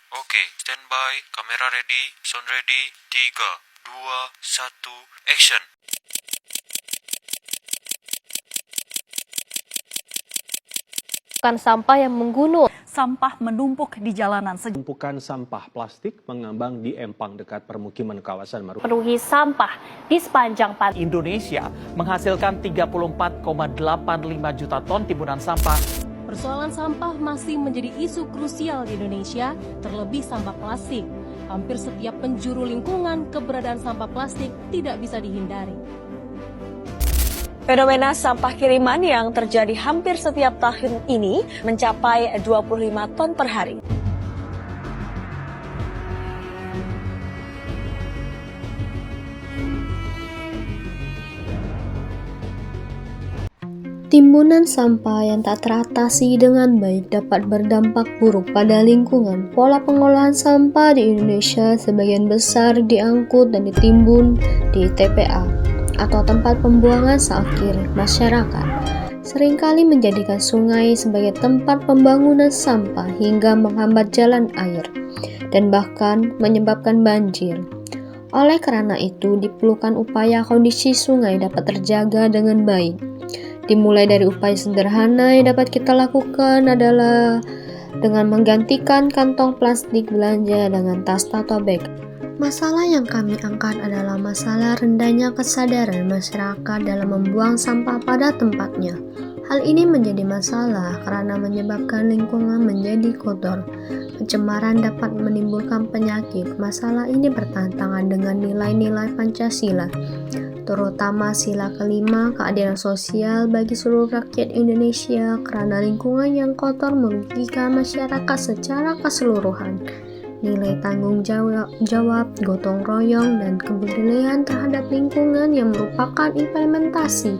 Oke, standby, kamera ready, sound ready, 3, 2, 1, action. Bukan sampah yang menggunung. Sampah menumpuk di jalanan. Tumpukan sampah plastik mengambang di empang dekat permukiman kawasan Marunda. Penuhi sampah di sepanjang pantai. Indonesia menghasilkan 34,85 juta ton timbunan sampah. Persoalan sampah masih menjadi isu krusial di Indonesia, terlebih sampah plastik. Hampir setiap penjuru lingkungan, keberadaan sampah plastik tidak bisa dihindari. Fenomena sampah kiriman yang terjadi hampir setiap tahun ini mencapai 25 ton per hari. Timbunan sampah yang tak teratasi dengan baik dapat berdampak buruk pada lingkungan. Pola pengolahan sampah di Indonesia sebagian besar diangkut dan ditimbun di TPA atau tempat pembuangan seakhir masyarakat. Seringkali menjadikan sungai sebagai tempat pembangunan sampah hingga menghambat jalan air dan bahkan menyebabkan banjir. Oleh karena itu, diperlukan upaya kondisi sungai dapat terjaga dengan baik. Dimulai dari upaya sederhana yang dapat kita lakukan adalah dengan menggantikan kantong plastik belanja dengan tas atau bag. Masalah yang kami angkat adalah masalah rendahnya kesadaran masyarakat dalam membuang sampah pada tempatnya. Hal ini menjadi masalah karena menyebabkan lingkungan menjadi kotor. Pencemaran dapat menimbulkan penyakit. Masalah ini bertentangan dengan nilai-nilai Pancasila, terutama sila kelima, keadilan sosial bagi seluruh rakyat Indonesia, karena lingkungan yang kotor merugikan masyarakat secara keseluruhan. Nilai tanggung jawab, gotong royong, dan kepedulian terhadap lingkungan yang merupakan implementasi.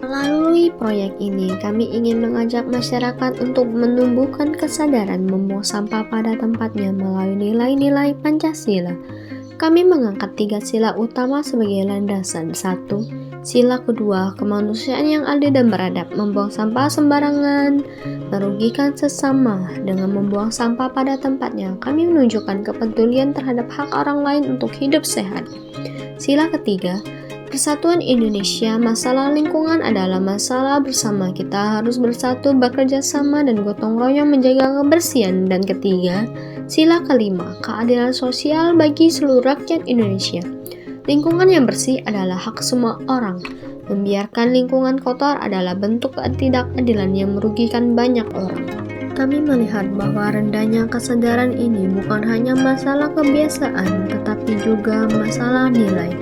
Melalui proyek ini, kami ingin mengajak masyarakat untuk menumbuhkan kesadaran membuang sampah pada tempatnya melalui nilai-nilai Pancasila. Kami mengangkat 3 sila utama sebagai landasan. 1. Sila kedua, kemanusiaan yang adil dan beradab, membuang sampah sembarangan, merugikan sesama. Dengan membuang sampah pada tempatnya, kami menunjukkan kepedulian terhadap hak orang lain untuk hidup sehat. Sila ketiga, Persatuan Indonesia, masalah lingkungan adalah masalah bersama. Kita harus bersatu, bekerja sama, dan gotong royong menjaga kebersihan. Dan ketiga, sila kelima, keadilan sosial bagi seluruh rakyat Indonesia. Lingkungan yang bersih adalah hak semua orang. Membiarkan lingkungan kotor adalah bentuk ketidakadilan yang merugikan banyak orang. Kami melihat bahwa rendahnya kesadaran ini bukan hanya masalah kebiasaan, tetapi juga masalah nilai.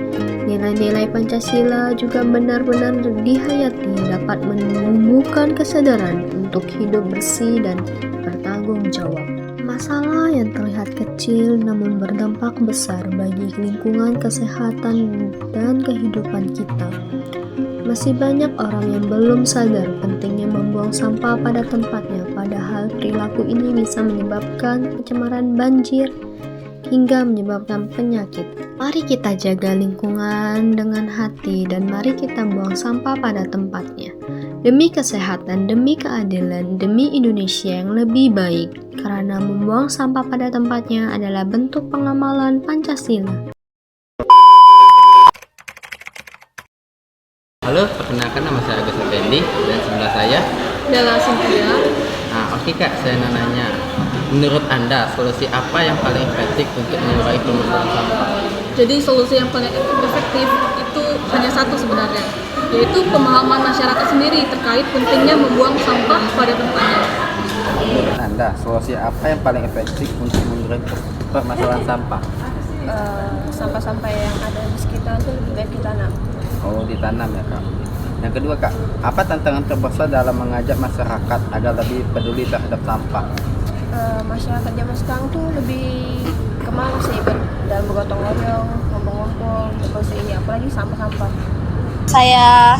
Nilai-nilai Pancasila juga benar-benar dihayati dapat menumbuhkan kesadaran untuk hidup bersih dan bertanggung jawab. Masalah yang terlihat kecil namun berdampak besar bagi lingkungan, kesehatan, dan kehidupan kita. Masih banyak orang yang belum sadar pentingnya membuang sampah pada tempatnya, padahal perilaku ini bisa menyebabkan pencemaran banjir hingga menyebabkan penyakit. Mari kita jaga lingkungan dengan hati dan mari kita buang sampah pada tempatnya. Demi kesehatan, demi keadilan, demi Indonesia yang lebih baik. Karena membuang sampah pada tempatnya adalah bentuk pengamalan Pancasila. Halo, perkenalkan nama saya Agus Effendi dan sebelah saya Dela Cynthia. Oke Kak, saya mau nanya, menurut Anda solusi apa yang paling efektif untuk mengurangi permasalahan sampah? Jadi solusi yang paling efektif itu hanya satu sebenarnya, yaitu pemahaman masyarakat sendiri terkait pentingnya membuang sampah pada tempatnya. Menurut Anda solusi apa yang paling efektif untuk mengurangi permasalahan sampah? Sampah-sampah yang ada di sekitar itu lebih baik ditanam. Oh, ditanam ya Kak. Yang kedua Kak, apa tantangan terbesar dalam mengajak masyarakat agar lebih peduli terhadap sampah? Masyarakat zaman sekarang tuh lebih kemana sih dalam bergotong royong, ngumpul-ngumpul, bersih ini, apalagi sampah-sampah. Saya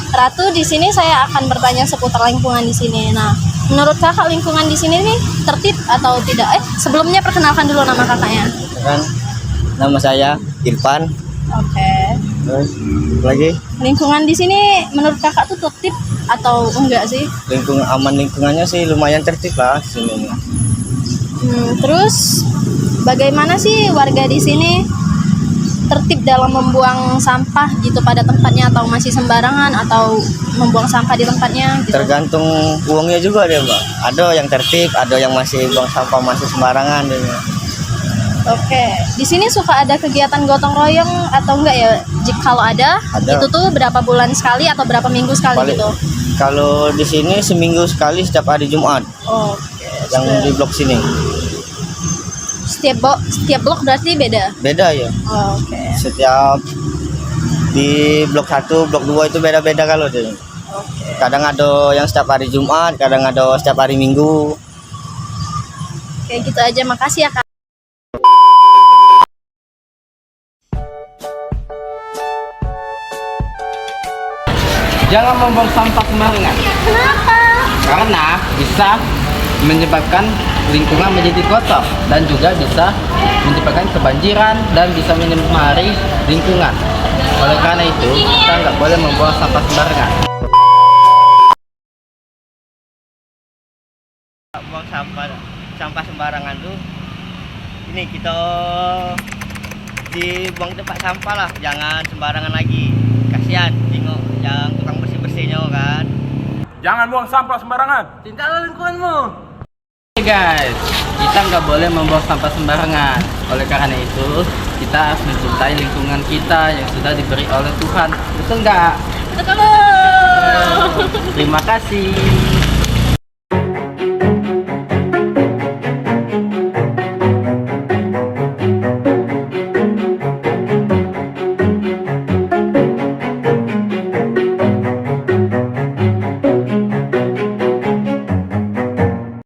Ratu, di sini saya akan bertanya seputar lingkungan di sini. Nah, menurut kakak lingkungan di sini nih tertib atau tidak? Sebelumnya perkenalkan dulu nama kakaknya. Kan, nama saya Irfan. Oke. Terus lagi? Lingkungan di sini menurut kakak tuh tertib atau enggak sih? Lingkungannya sih lumayan tertib lah sini. Terus bagaimana sih warga di sini tertib dalam membuang sampah gitu pada tempatnya, atau masih sembarangan atau membuang sampah di tempatnya gitu? Tergantung uangnya juga deh, Mbak. Ada yang tertib, ada yang masih buang sampah masih sembarangan deh. Oke, di sini suka ada kegiatan gotong royong atau enggak ya? Kalau ada, itu tuh berapa bulan sekali atau berapa minggu sekali gitu? Kalau di sini seminggu sekali setiap hari Jumat. Oke. Yang di blok sini. Setiap blok berarti beda? Beda ya. Oke. Setiap di blok 1, blok 2 itu beda-beda kalau deh. Kadang ada yang setiap hari Jumat, kadang ada setiap hari Minggu. Kayak gitu aja, makasih ya Kak. Jangan membuang sampah sembarangan. Kenapa? Karena bisa menyebabkan lingkungan menjadi kotor dan juga bisa menyebabkan kebanjiran dan bisa mencemari lingkungan. Oleh karena itu, kita nggak boleh membuang sampah sembarangan. Buang sampah sembarangan tuh ini kita dibuang tempat sampah lah, jangan sembarangan lagi. Kasihan tengok yang tukang bersih-bersihnya kan. Jangan buang sampah sembarangan. Cintailah lingkunganmu. Hey guys, kita nggak boleh membuang sampah sembarangan. Oleh karena itu, kita harus mencintai lingkungan kita yang sudah diberi oleh Tuhan. Betul nggak? Betul. Terima kasih.